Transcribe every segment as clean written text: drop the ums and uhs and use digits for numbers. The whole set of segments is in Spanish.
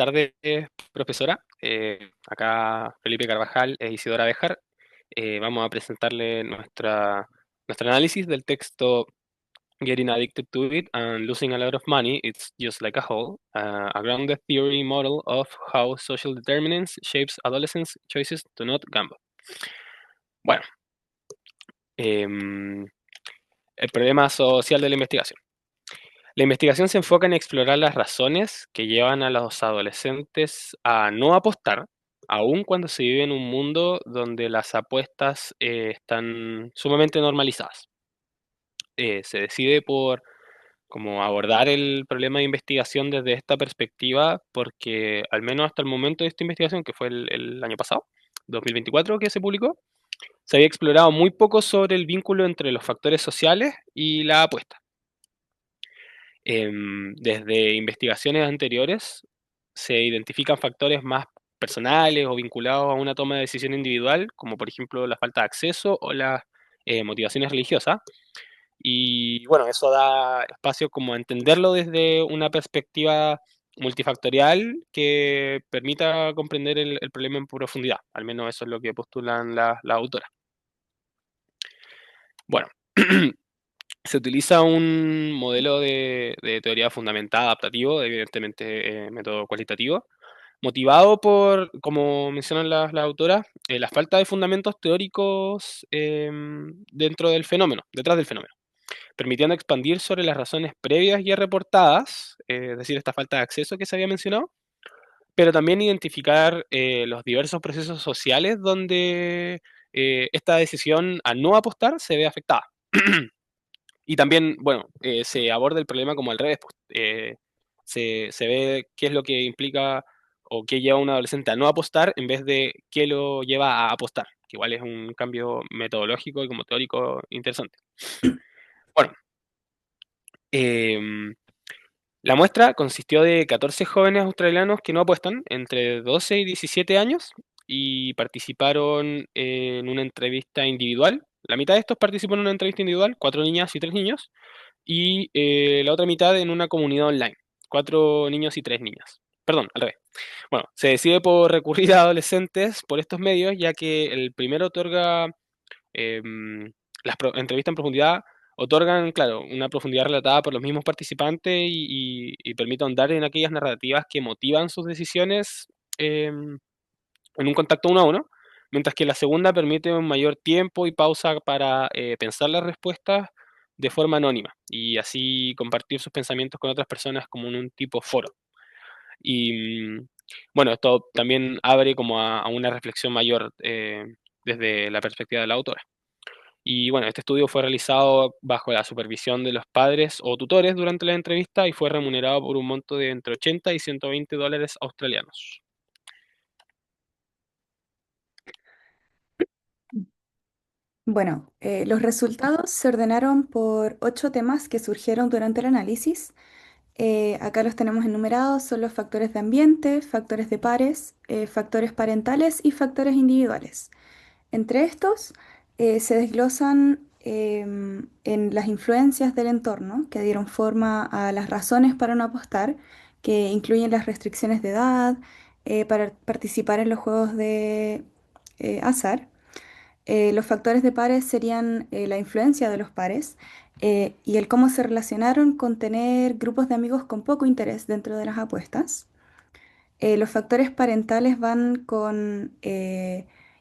tardes, profesora. Acá Felipe Carvajal e Isidora Bejar. Vamos a presentarle nuestro análisis del texto Getting Addicted to It and Losing a Lot of Money, It's Just Like a Hole, a grounded theory model of how social determinants shapes adolescents' choices to not gamble. Bueno, em, el problema social de la investigación. La investigación se enfoca en explorar las razones que llevan a los adolescentes a no apostar, aun cuando se vive en un mundo donde las apuestas están sumamente normalizadas. Se decide por como abordar el problema de investigación desde esta perspectiva porque al menos hasta el momento de esta investigación, que fue el año pasado, 2024 que se publicó, se había explorado muy poco sobre el vínculo entre los factores sociales y la apuesta. Desde investigaciones anteriores se identifican factores más personales o vinculados a una toma de decisión individual, como por ejemplo la falta de acceso o las motivaciones religiosas. Y bueno, eso da espacio como a entenderlo desde una perspectiva multifactorial que permita comprender el problema en profundidad. Al menos eso es lo que postulan las autoras. Bueno, se utiliza un modelo de teoría fundamentada adaptativo, evidentemente método cualitativo, motivado por, como mencionan las autoras, la falta de fundamentos teóricos dentro del fenómeno, detrás del fenómeno, permitiendo expandir sobre las razones previas ya reportadas, es decir, esta falta de acceso que se había mencionado, pero también identificar los diversos procesos sociales donde esta decisión a no apostar se ve afectada. Y también, bueno, se aborda el problema como al revés, pues, se ve qué es lo que implica o qué lleva a un adolescente a no apostar en vez de qué lo lleva a apostar, que igual es un cambio metodológico y como teórico interesante. Bueno, em, la muestra consistió de 14 jóvenes australianos que no apuestan entre 12 y 17 años y participaron en una entrevista individual. La mitad de estos participó en una entrevista individual, 4 niñas y 3 niños, y la otra mitad en una comunidad online, 4 niños y 3 niñas. Perdón, al revés. Bueno, se decide por recurrir a adolescentes por estos medios, ya que el primero otorga entrevistas en profundidad, otorgan, claro, una profundidad relatada por los mismos participantes y permite ahondar en aquellas narrativas que motivan sus decisiones en un contacto uno a uno, mientras que la segunda permite un mayor tiempo y pausa para pensar las respuestas de forma anónima y así compartir sus pensamientos con otras personas como en un tipo foro. Y bueno, esto también abre como a una reflexión mayor desde la perspectiva de la autora. Y bueno, este estudio fue realizado bajo la supervisión de los padres o tutores durante la entrevista y fue remunerado por un monto de entre 80 y 120 dólares australianos. Bueno, los resultados se ordenaron por 8 temas que surgieron durante el análisis. Acá los tenemos enumerados, son los factores de ambiente, factores de pares, factores parentales y factores individuales. Entre estos se desglosan en las influencias del entorno que dieron forma a las razones para no apostar, que incluyen las restricciones de edad, para participar en los juegos de azar. Los factores de pares serían la influencia de los pares y el cómo se relacionaron con tener grupos de amigos con poco interés dentro de las apuestas. Los factores parentales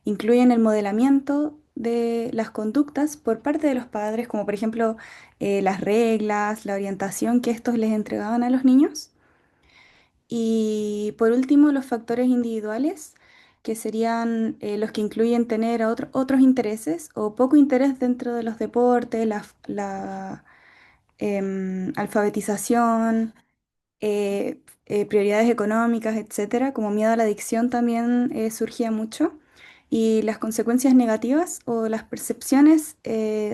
incluyen el modelamiento de las conductas por parte de los padres, como por ejemplo las reglas, la orientación que estos les entregaban a los niños. Y por último, los factores individuales, que serían los que incluyen tener otros intereses o poco interés dentro de los deportes, la alfabetización, prioridades económicas, etcétera, como miedo a la adicción también surgía mucho. Y las consecuencias negativas o las percepciones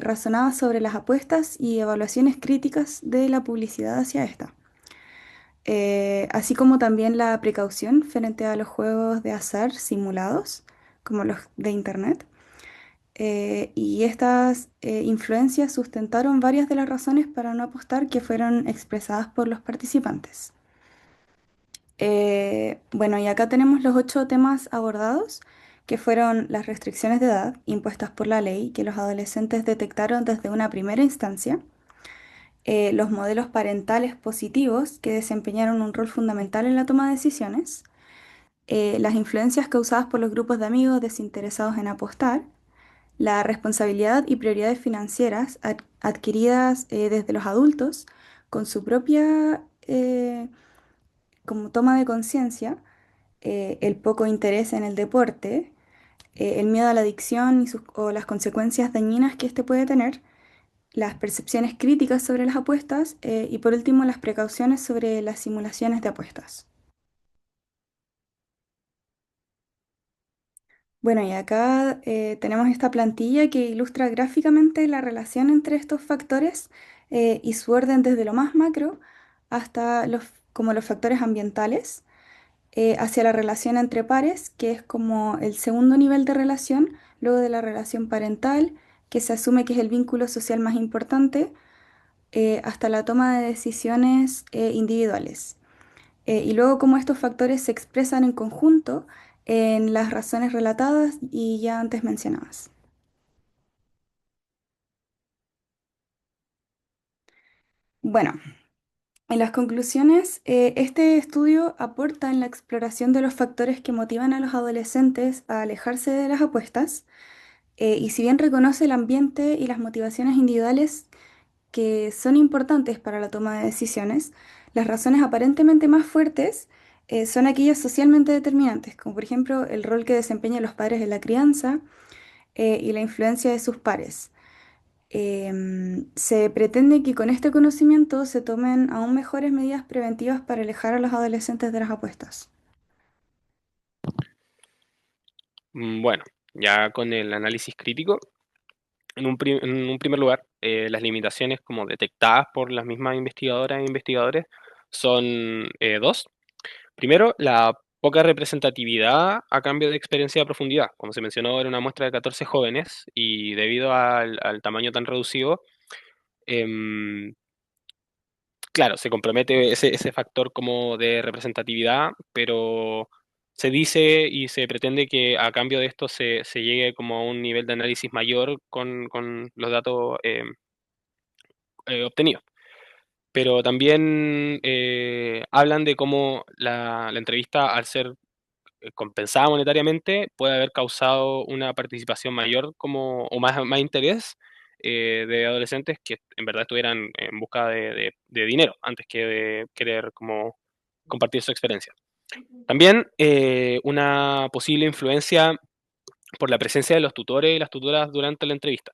razonadas sobre las apuestas y evaluaciones críticas de la publicidad hacia esta, así como también la precaución frente a los juegos de azar simulados, como los de Internet. Y estas influencias sustentaron varias de las razones para no apostar que fueron expresadas por los participantes. Bueno, y acá tenemos los 8 temas abordados, que fueron las restricciones de edad impuestas por la ley que los adolescentes detectaron desde una primera instancia, los modelos parentales positivos que desempeñaron un rol fundamental en la toma de decisiones, las influencias causadas por los grupos de amigos desinteresados en apostar, la responsabilidad y prioridades financieras adquiridas desde los adultos con su propia como toma de conciencia, el poco interés en el deporte, el miedo a la adicción o las consecuencias dañinas que éste puede tener, las percepciones críticas sobre las apuestas y por último las precauciones sobre las simulaciones de apuestas. Bueno, y acá tenemos esta plantilla que ilustra gráficamente la relación entre estos factores y su orden desde lo más macro hasta como los factores ambientales, hacia la relación entre pares, que es como el segundo nivel de relación, luego de la relación parental, que se asume que es el vínculo social más importante, hasta la toma de decisiones individuales. Y luego cómo estos factores se expresan en conjunto en las razones relatadas y ya antes mencionadas. Bueno, en las conclusiones, este estudio aporta en la exploración de los factores que motivan a los adolescentes a alejarse de las apuestas, y si bien reconoce el ambiente y las motivaciones individuales que son importantes para la toma de decisiones, las razones aparentemente más fuertes son aquellas socialmente determinantes, como por ejemplo el rol que desempeñan los padres en la crianza y la influencia de sus pares. Se pretende que con este conocimiento se tomen aún mejores medidas preventivas para alejar a los adolescentes de las apuestas. Bueno, ya con el análisis crítico, en un primer lugar, las limitaciones como detectadas por las mismas investigadoras e investigadores son dos. Primero, la poca representatividad a cambio de experiencia de profundidad. Como se mencionó, era una muestra de 14 jóvenes y debido al tamaño tan reducido, em, claro, se compromete ese factor como de representatividad, pero se dice y se pretende que a cambio de esto se llegue como a un nivel de análisis mayor con los datos obtenidos. Pero también hablan de cómo la entrevista, al ser compensada monetariamente, puede haber causado una participación mayor como, o más interés de adolescentes que en verdad estuvieran en busca de dinero antes que de querer como compartir su experiencia. También una posible influencia por la presencia de los tutores y las tutoras durante la entrevista.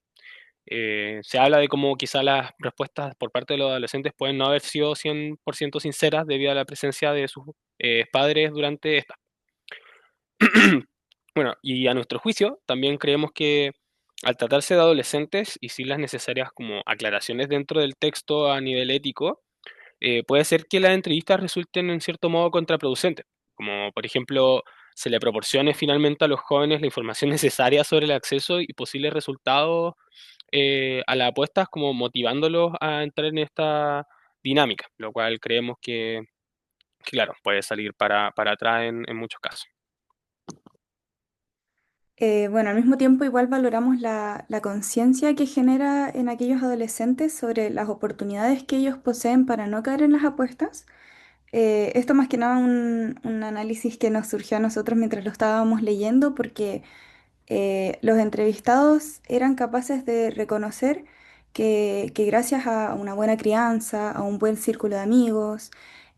Se habla de cómo quizá las respuestas por parte de los adolescentes pueden no haber sido 100% sinceras debido a la presencia de sus padres durante esta. Bueno, y a nuestro juicio, también creemos que al tratarse de adolescentes y sin las necesarias como aclaraciones dentro del texto a nivel ético, puede ser que las entrevistas resulten en cierto modo contraproducentes, como por ejemplo se le proporcione finalmente a los jóvenes la información necesaria sobre el acceso y posibles resultados a las apuestas, como motivándolos a entrar en esta dinámica, lo cual creemos que, claro, puede salir para atrás en muchos casos. Bueno, al mismo tiempo igual valoramos la conciencia que genera en aquellos adolescentes sobre las oportunidades que ellos poseen para no caer en las apuestas. Esto más que nada un análisis que nos surgió a nosotros mientras lo estábamos leyendo, porque los entrevistados eran capaces de reconocer que gracias a una buena crianza, a un buen círculo de amigos,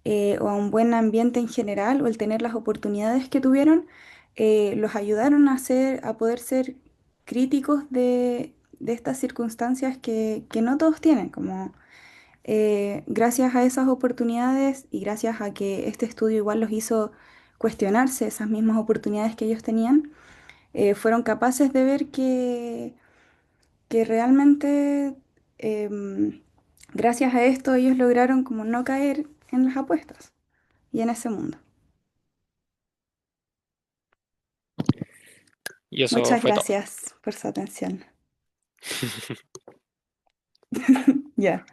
o a un buen ambiente en general, o el tener las oportunidades que tuvieron, los ayudaron a poder ser críticos de estas circunstancias que no todos tienen, como gracias a esas oportunidades y gracias a que este estudio igual los hizo cuestionarse esas mismas oportunidades que ellos tenían, fueron capaces de ver que realmente gracias a esto ellos lograron como no caer en las apuestas y en ese mundo. Y eso Muchas fue todo. gracias por su atención. Ya.